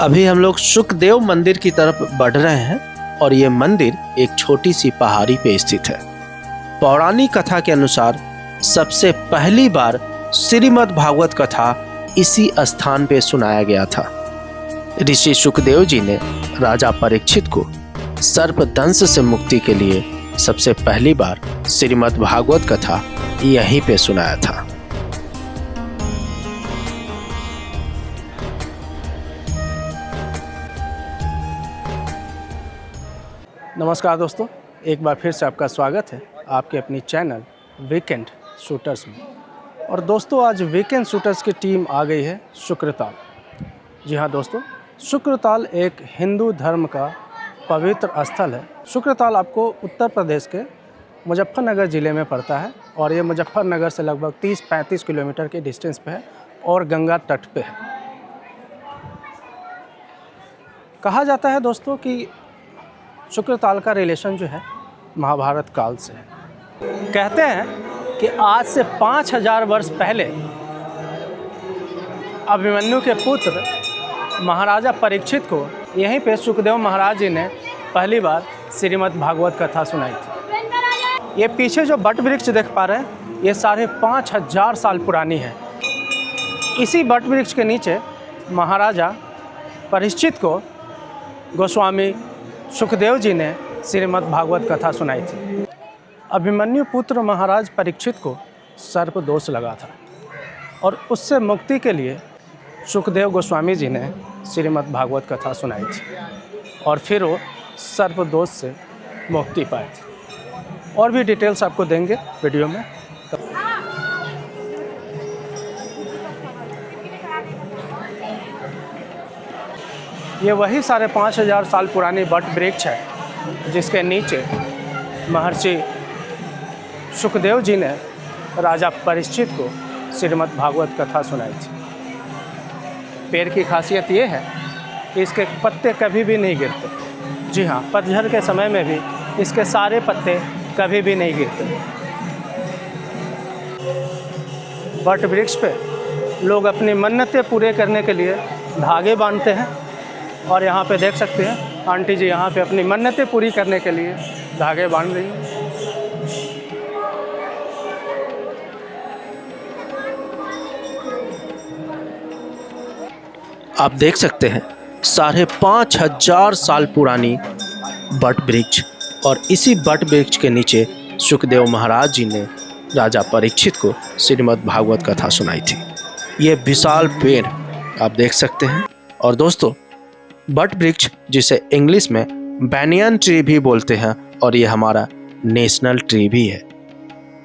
अभी हम लोग सुखदेव मंदिर की तरफ बढ़ रहे हैं और ये मंदिर एक छोटी सी पहाड़ी पे स्थित है। पौराणिक कथा के अनुसार सबसे पहली बार श्रीमद् भागवत कथा इसी स्थान पे सुनाया गया था। ऋषि सुखदेव जी ने राजा परीक्षित को सर्प दंश से मुक्ति के लिए सबसे पहली बार श्रीमद् भागवत कथा यहीं पे सुनाया था। नमस्कार दोस्तों, एक बार फिर से आपका स्वागत है आपके अपनी चैनल वीकेंड शूटर्स में। और दोस्तों, आज वीकेंड शूटर्स की टीम आ गई है शुक्रताल। जी हाँ दोस्तों, शुक्रताल एक हिंदू धर्म का पवित्र स्थल है। शुक्रताल आपको उत्तर प्रदेश के मुजफ्फरनगर ज़िले में पड़ता है और ये मुजफ्फरनगर से लगभग 30-35 किलोमीटर के डिस्टेंस पे है और गंगा तट पे है। कहा जाता है दोस्तों कि शुक्रताल का रिलेशन जो है महाभारत काल से है। कहते हैं कि आज से 5000 वर्ष पहले अभिमन्यु के पुत्र महाराजा परीक्षित को यहीं पे सुखदेव महाराज जी ने पहली बार श्रीमद् भागवत कथा सुनाई थी। ये पीछे जो बट वृक्ष देख पा रहे हैं, ये 5500 साल पुरानी है। इसी बट वृक्ष के नीचे महाराजा परीक्षित को गोस्वामी सुखदेव जी ने श्रीमद् भागवत कथा सुनाई थी। अभिमन्यु पुत्र महाराज परीक्षित को सर्प दोष लगा था और उससे मुक्ति के लिए सुखदेव गोस्वामी जी ने श्रीमद् भागवत कथा सुनाई थी और फिर वो सर्प दोष से मुक्ति पाए थे। और भी डिटेल्स आपको देंगे वीडियो में। ये वही 5500 साल पुरानी बट वृक्ष है जिसके नीचे महर्षि सुखदेव जी ने राजा परीक्षित को श्रीमद् भागवत कथा सुनाई थी। पेड़ की खासियत ये है कि इसके पत्ते कभी भी नहीं गिरते। जी हाँ, पतझड़ के समय में भी इसके सारे पत्ते कभी भी नहीं गिरते। बट वृक्ष पे लोग अपनी मन्नतें पूरे करने के लिए धागे बांधते हैं और यहाँ पे देख सकते हैं आंटी जी यहाँ पे अपनी मन्नतें पूरी करने के लिए धागे बांध रही हैं। आप देख सकते हैं 5500 साल पुरानी बट वृक्ष और इसी बट वृक्ष के नीचे सुखदेव महाराज जी ने राजा परीक्षित को श्रीमद् भागवत कथा सुनाई थी। ये विशाल पेड़ आप देख सकते हैं। और दोस्तों, बट वृक्ष जिसे इंग्लिश में बैनियन ट्री भी बोलते हैं और ये हमारा नेशनल ट्री भी है।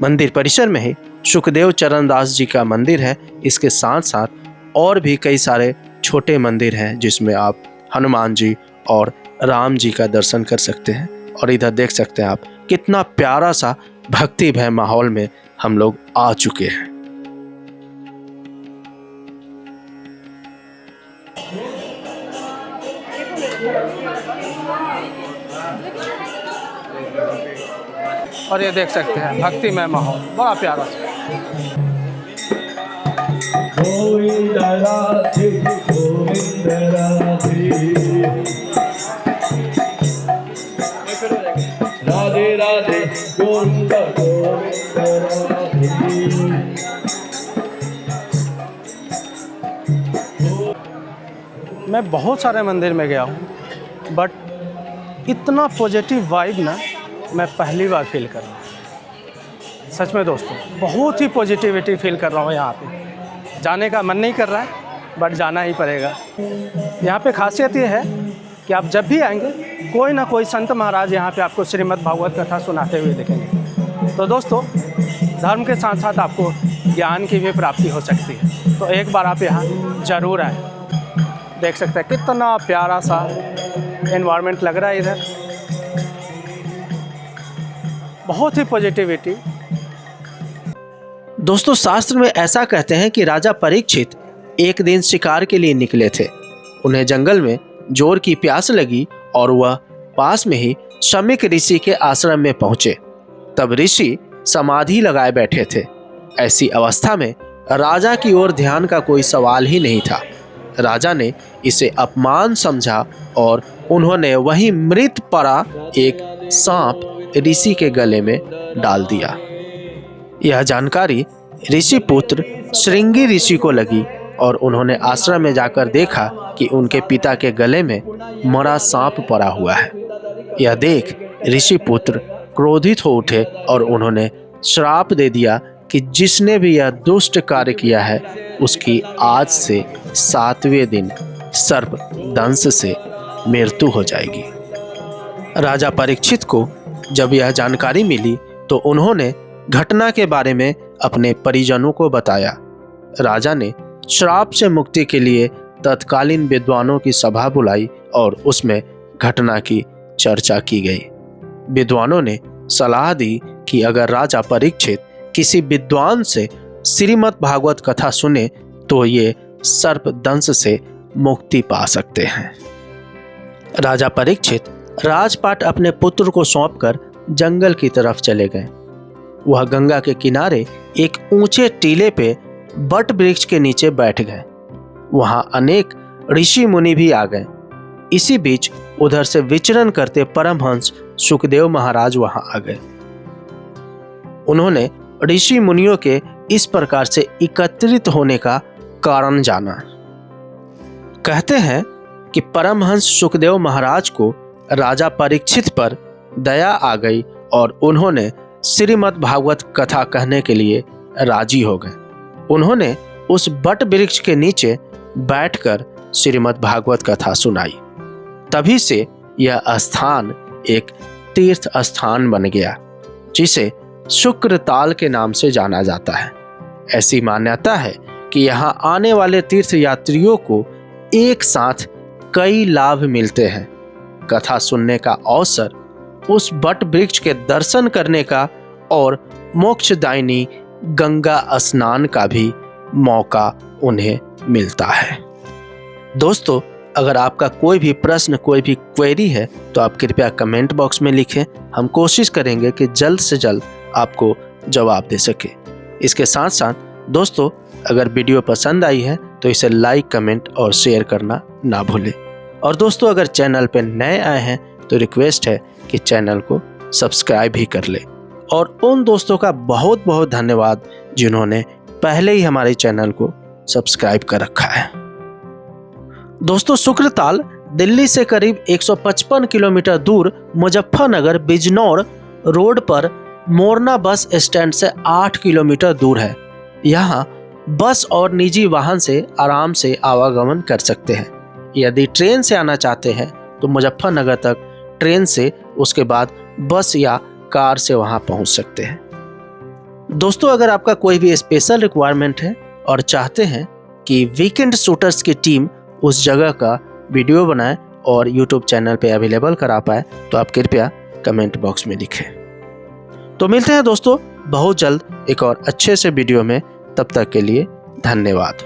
मंदिर परिसर में ही सुखदेव चरण दास जी का मंदिर है। इसके साथ साथ और भी कई सारे छोटे मंदिर हैं जिसमें आप हनुमान जी और राम जी का दर्शन कर सकते हैं। और इधर देख सकते हैं आप कितना प्यारा सा भक्ति भय माहौल में हम लोग आ चुके हैं। और ये देख सकते हैं भक्तिमय माहौल बड़ा प्यारा सा। गोविंद राधे गोविंद राधे राधे राधे गोविंद गोविंद राधे। मैं बहुत सारे मंदिर में गया हूँ, बट इतना पॉजिटिव वाइब ना मैं पहली बार फील कर रहा हूँ। सच में दोस्तों, बहुत ही पॉजिटिविटी फील कर रहा हूँ। यहाँ पे जाने का मन नहीं कर रहा है बट जाना ही पड़ेगा। यहाँ पे खासियत ये है कि आप जब भी आएंगे कोई ना कोई संत महाराज यहाँ पे आपको श्रीमद् भागवत कथा सुनाते हुए दिखेंगे। तो दोस्तों, धर्म के साथ साथ आपको ज्ञान की भी प्राप्ति हो सकती है। तो एक बार आप यहाँ ज़रूर आएँ। देख सकते हैं कितना प्यारा सा एनवायरनमेंट लग रहा है इधर। बहुत ही पॉजिटिविटी। दोस्तों, शास्त्र में ऐसा कहते हैं कि राजा परीक्षित एक दिन शिकार के लिए निकले थे। उन्हें जंगल में जोर की प्यास लगी और वह पास में ही शमीक ऋषि के आश्रम में पहुंचे। तब ऋषि समाधि लगाए बैठे थे। ऐसी अवस्था में राजा की ओर ध्यान का कोई सवाल ही नहीं था। राजा ने इसे अपमान समझा और उन्होंने वही मृत पड़ा एक सांप ऋषि के गले में डाल दिया। यह जानकारी ऋषि पुत्र श्रृंगी ऋषि को लगी और उन्होंने आश्रम में जाकर देखा कि उनके पिता के गले में मरा सांप पड़ा हुआ है। यह देख ऋषि पुत्र क्रोधित हो उठे और उन्होंने श्राप दे दिया कि जिसने भी यह दुष्ट कार्य किया है उसकी आज से 7वें दिन सर्प दंश से मृत्यु हो जाएगी। राजा परीक्षित को जब यह जानकारी मिली तो उन्होंने घटना के बारे में अपने परिजनों को बताया। राजा ने श्राप से मुक्ति के लिए तत्कालीन विद्वानों की सभा बुलाई और उसमें घटना की चर्चा की गई। विद्वानों ने सलाह दी कि अगर राजा परीक्षित किसी विद्वान से श्रीमद् भागवत कथा सुने तो ये सर्प दंश से मुक्ति पा सकते हैं। राजा परीक्षित राजपाट अपने पुत्र को सौंपकर जंगल की तरफ चले गए। वह गंगा के किनारे एक ऊंचे टीले पे बट वृक्ष के नीचे बैठ गए। वहां अनेक ऋषि मुनि भी आ गए। इसी बीच उधर से विचरण करते परमहंस सुखदेव महाराज वहां आ गए। उन्होंने ऋषि मुनियों के इस प्रकार से एकत्रित होने का कारण जाना। कहते हैं कि परमहंस सुखदेव महाराज को राजा परीक्षित पर दया आ गई और उन्होंने श्रीमद् भागवत कथा कहने के लिए राजी हो गए। उन्होंने उस बट वृक्ष के नीचे बैठकर श्रीमद् भागवत कथा सुनाई। तभी से यह स्थान एक तीर्थ स्थान बन गया जिसे शुक्रताल के नाम से जाना जाता है। ऐसी मान्यता है कि यहाँ आने वाले तीर्थ यात्रियों को एक साथ कई लाभ मिलते हैं। कथा सुनने का अवसर, उस बट वृक्ष के दर्शन करने का और मोक्षदायिनी गंगा स्नान का भी मौका उन्हें मिलता है। दोस्तों, अगर आपका कोई भी प्रश्न, कोई भी क्वेरी है तो आप कृपया कमेंट बॉक्स में लिखें। हम कोशिश करेंगे कि जल्द से जल्द आपको जवाब दे सके। इसके साथ साथ दोस्तों, अगर वीडियो पसंद आई है तो इसे लाइक, कमेंट और शेयर करना ना भूलें। और दोस्तों, अगर चैनल पर नए आए हैं तो रिक्वेस्ट है कि चैनल को सब्सक्राइब भी कर ले। और उन दोस्तों का बहुत बहुत धन्यवाद जिन्होंने पहले ही हमारे चैनल को सब्सक्राइब कर रखा है। दोस्तों, शुक्रताल दिल्ली से करीब 155 किलोमीटर दूर मुजफ्फरनगर बिजनौर रोड पर मोरना बस स्टैंड से 8 किलोमीटर दूर है। यहाँ बस और निजी वाहन से आराम से आवागमन कर सकते हैं। यदि ट्रेन से आना चाहते हैं तो मुजफ्फरनगर तक ट्रेन से, उसके बाद बस या कार से वहां पहुंच सकते हैं। दोस्तों, अगर आपका कोई भी स्पेशल रिक्वायरमेंट है और चाहते हैं कि वीकेंड शूटर्स की टीम उस जगह का वीडियो बनाए और यूट्यूब चैनल पे अवेलेबल करा पाए तो आप कृपया कमेंट बॉक्स में लिखें। तो मिलते हैं दोस्तों बहुत जल्द एक और अच्छे से वीडियो में। तब तक के लिए धन्यवाद।